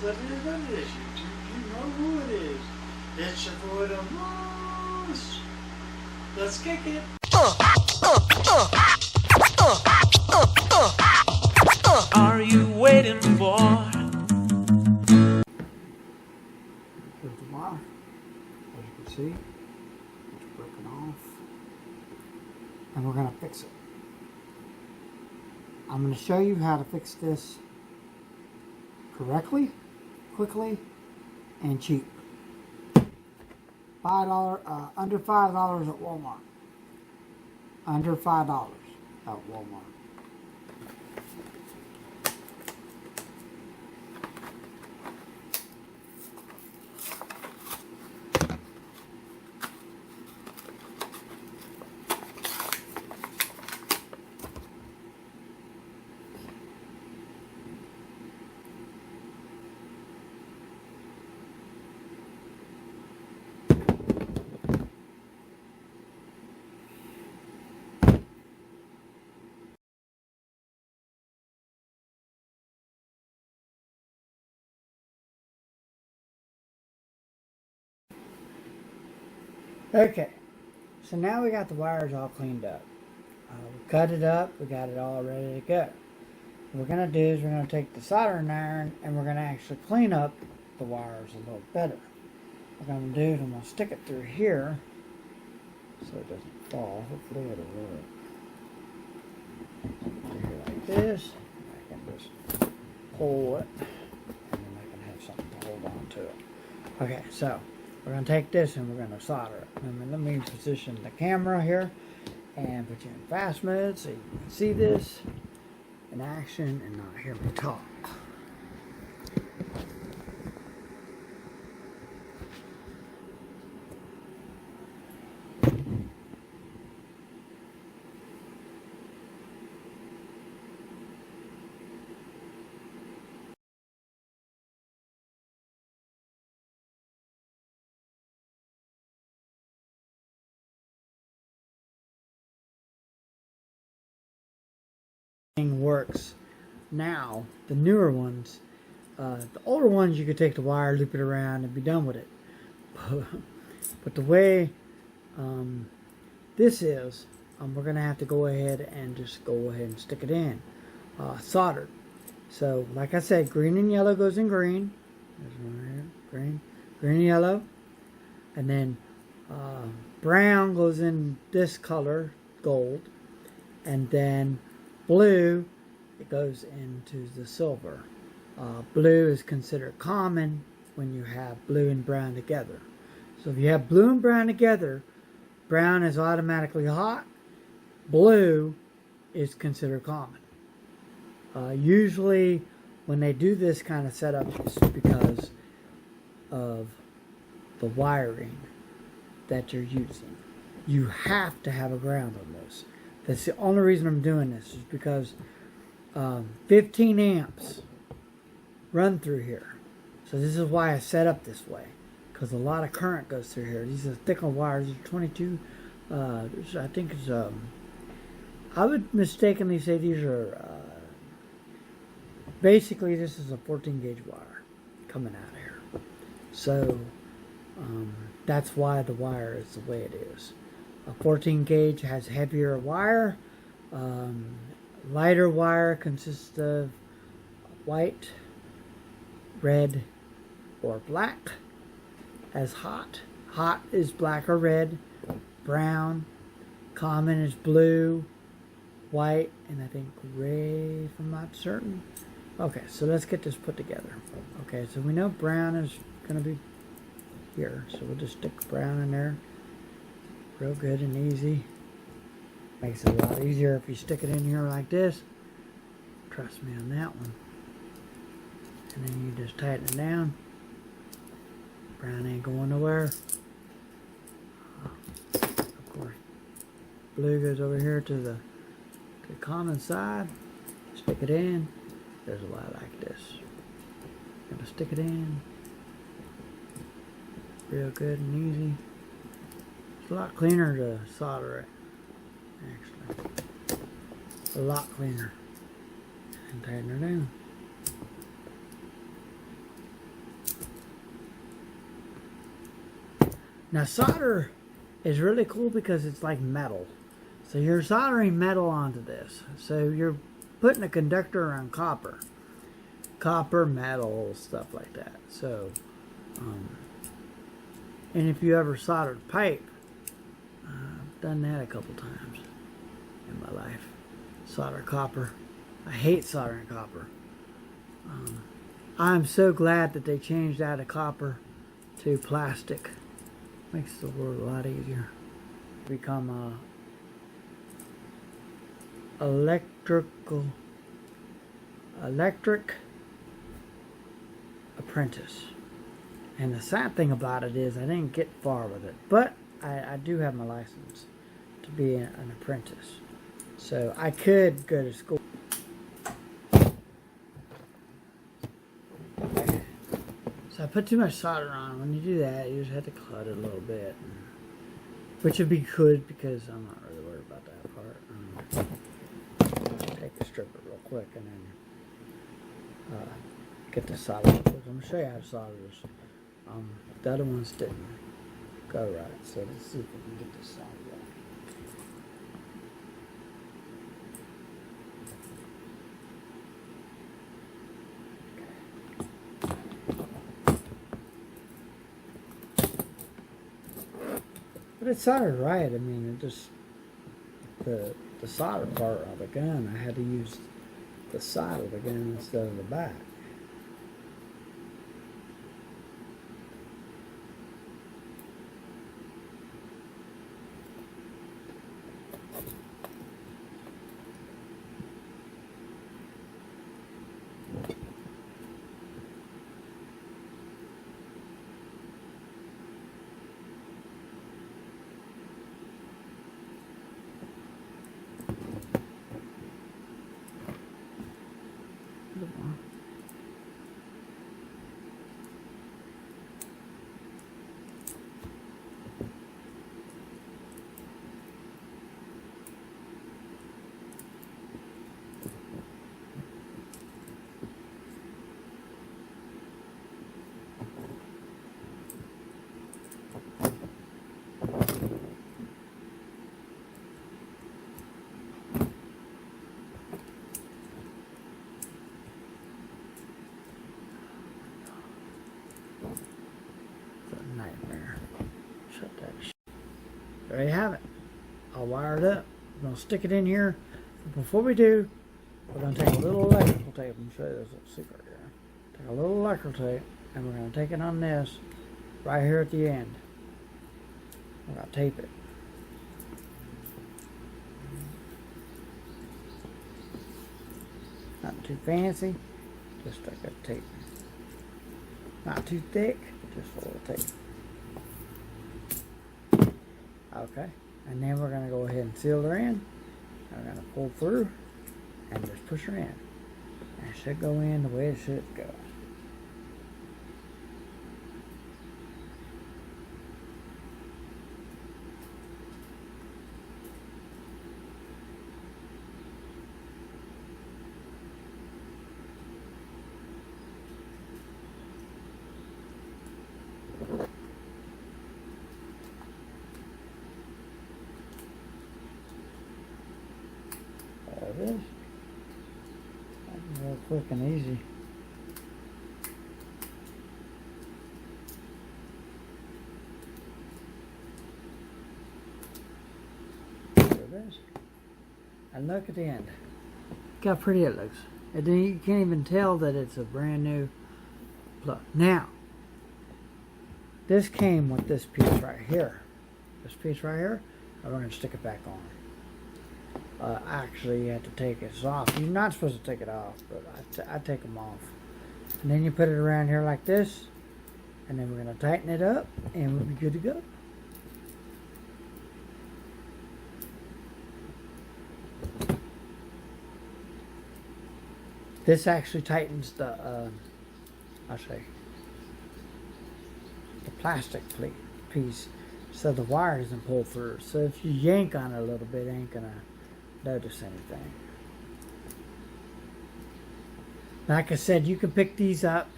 what it is. You know who it is. It's your boy the Moose. Let's kick it. Are you waiting for? Here's the wire. As you can see, it's broken off. And we're going to fix it. I'm going to show you how to fix this correctly, quickly, and cheap. Under $5 at Walmart. Under $5 at Walmart. Okay, so now we got the wires all cleaned up. We cut it up, we got it all ready to go. What we're going to do is we're going to take the soldering iron and we're going to actually clean up the wires a little better. What I'm going to do is I'm going to stick it through here so it doesn't fall. Hopefully it'll work. Through here like this. I can just pull it and then I can have something to hold on to it. Okay, so we're going to take this and we're going to solder it. Let me position the camera here and put you in fast mode so you can see this in action and not hear me talk. Works now. The newer ones, the older ones, you could take the wire, loop it around, and be done with it. But the way this is, we're going to have to go ahead and just go ahead and stick it in soldered. So, like I said, green and yellow goes in green. There's one here, green and yellow, and then brown goes in this color, gold, and then blue, it goes into the silver. Blue is considered common when you have blue and brown together. So if you have blue and brown together, brown is automatically hot. Blue is considered common. Usually when they do this kind of setup, it's because of the wiring that you're using. You have to have a ground on this. That's the only reason I'm doing this, is because 15 amps run through here. So this is why I set up this way, because a lot of current goes through here. These are thicker wires. These are 22. I think it's I would mistakenly say these are basically this is a 14 gauge wire coming out of here. So that's why the wire is the way it is. A 14 gauge has heavier wire. Lighter wire consists of white, red, or black. As hot. Hot is black or red. Brown. Common is blue, white, and I think gray, if I'm not certain. Okay, so let's get this put together. Okay, so we know brown is going to be here. So we'll just stick brown in there. Real good and easy. Makes it a lot easier if you stick it in here like this. Trust me on that one. And then you just tighten it down. Brown ain't going nowhere. Of course, blue goes over here to the common side. Stick it in. There's a lot like this. Gonna stick it in. Real good and easy. It's a lot cleaner to solder it, actually. A lot cleaner. And tighten her down. Now solder is really cool because it's like metal. So you're soldering metal onto this. So you're putting a conductor around copper. Copper, metal, stuff like that. So, and if you ever soldered pipe, I've done that a couple times in my life. Solder copper. I hate soldering copper. I'm so glad that they changed out of copper to plastic. Makes the world a lot easier. Become a electric apprentice. And the sad thing about it is I didn't get far with it, but I do have my license to be an apprentice, so I could go to school. So I put too much solder on. When you do that, you just have to cut it a little bit, which would be good because I'm not really worried about that part. Take the stripper real quick and then get the solder. I'm going to show you how to solder this. The other ones didn't go right, so let's see if we can get this soldered right. But it's soldered right. I mean, it just the solder part of the gun, I had to use the side of the gun instead of the back. There you have it. I'll wire it up. I'm going to stick it in here. But before we do, we're going to take a little electrical tape. I'm going to show you this little secret here. Take a little electrical tape, and we're going to take it on this right here at the end. We're going to tape it. Not too fancy, just like a tape. Not too thick, just a little tape. Okay, and then we're going to go ahead and seal her in. We're going to pull through and just push her in. And it should go in the way it should go. There it is. That's real quick and easy. There it is. And look at the end. Look how pretty it looks. And then you can't even tell that it's a brand new plug. Now, this came with this piece right here. This piece right here, and we're going to stick it back on. Actually, you have to take this off. You're not supposed to take it off, but I take them off. And then you put it around here like this, and then we're going to tighten it up, and we'll be good to go. This actually tightens the, I'll show you, the plastic piece, so the wire doesn't pull through. So if you yank on it a little bit, it ain't going to notice anything. Like I said, you can pick these up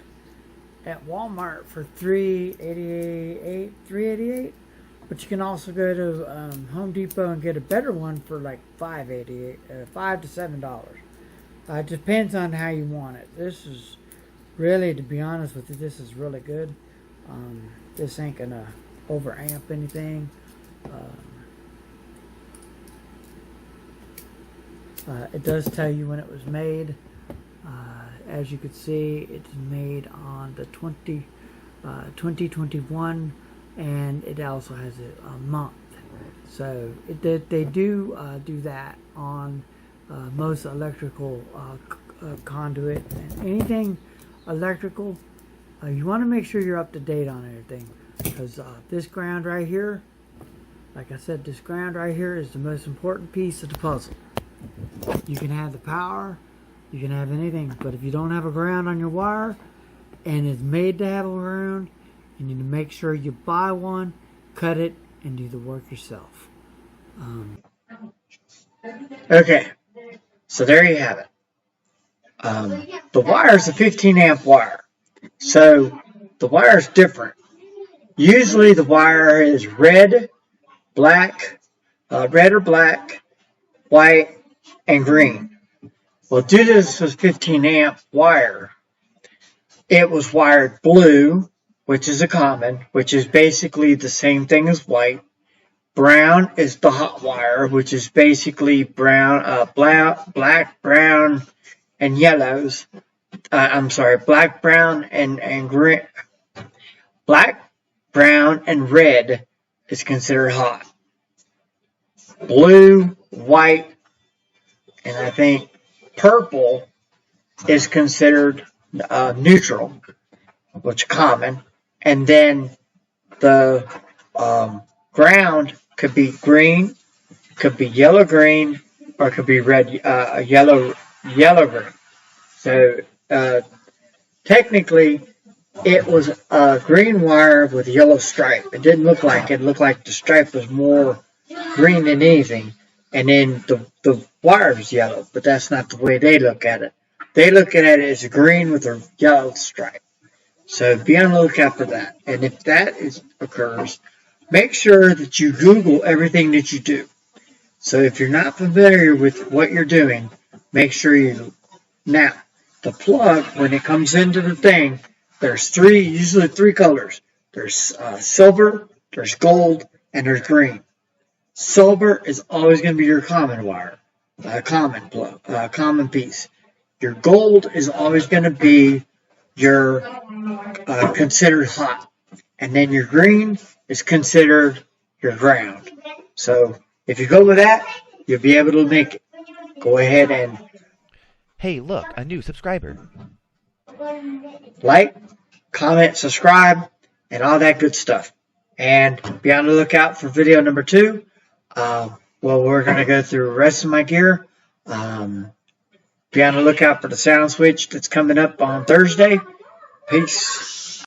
at Walmart for $3.88, But you can also go to Home Depot and get a better one for like $5 to $7. It depends on how you want it. This is really, to be honest with you, this is really good. This ain't gonna overamp anything. It does tell you when it was made. As you can see, it's made on the 2021, and it also has a month. So they do that on most electrical conduit and anything electrical. You want to make sure you're up to date on everything, because this ground right here, like I said, this ground right here is the most important piece of the puzzle. You can have the power, you can have anything, but if you don't have a ground on your wire and it's made to have a ground, you need to make sure you buy one, cut it, and do the work yourself. Okay, so there you have it. The wire is a 15 amp wire, so the wire is different. Usually the wire is red, black, red or black, white, and green. Well, due to this was 15 amp wire, it was wired blue, which is a common, which is basically the same thing as white. Brown is the hot wire, which is basically brown, black, brown, and yellows. I'm sorry, black, brown, and green. Black, brown, and red is considered hot. Blue, white, and I think purple is considered neutral, which is common. And then the ground could be green, could be yellow green, or it could be red, yellow green. So technically, it was a green wire with a yellow stripe. It didn't look like it. It looked like the stripe was more green than anything. And then the wire was yellow, but that's not the way they look at it. They look at it as green with a yellow stripe. So be on the lookout for that. And if that occurs, make sure that you Google everything that you do. So if you're not familiar with what you're doing, make sure you. Now, the plug, when it comes into the thing, there's usually three colors. There's silver, there's gold, and there's green. Silver is always going to be your common wire, common plug, common piece. Your gold is always going to be your considered hot, and then your green is considered your ground. So if you go with that, you'll be able to make it. Go ahead and hey, look, a new subscriber. Like, comment, subscribe, and all that good stuff. And be on the lookout for video number 2. Well, we're going to go through the rest of my gear. Be on the lookout for the sound switch that's coming up on Thursday. Peace.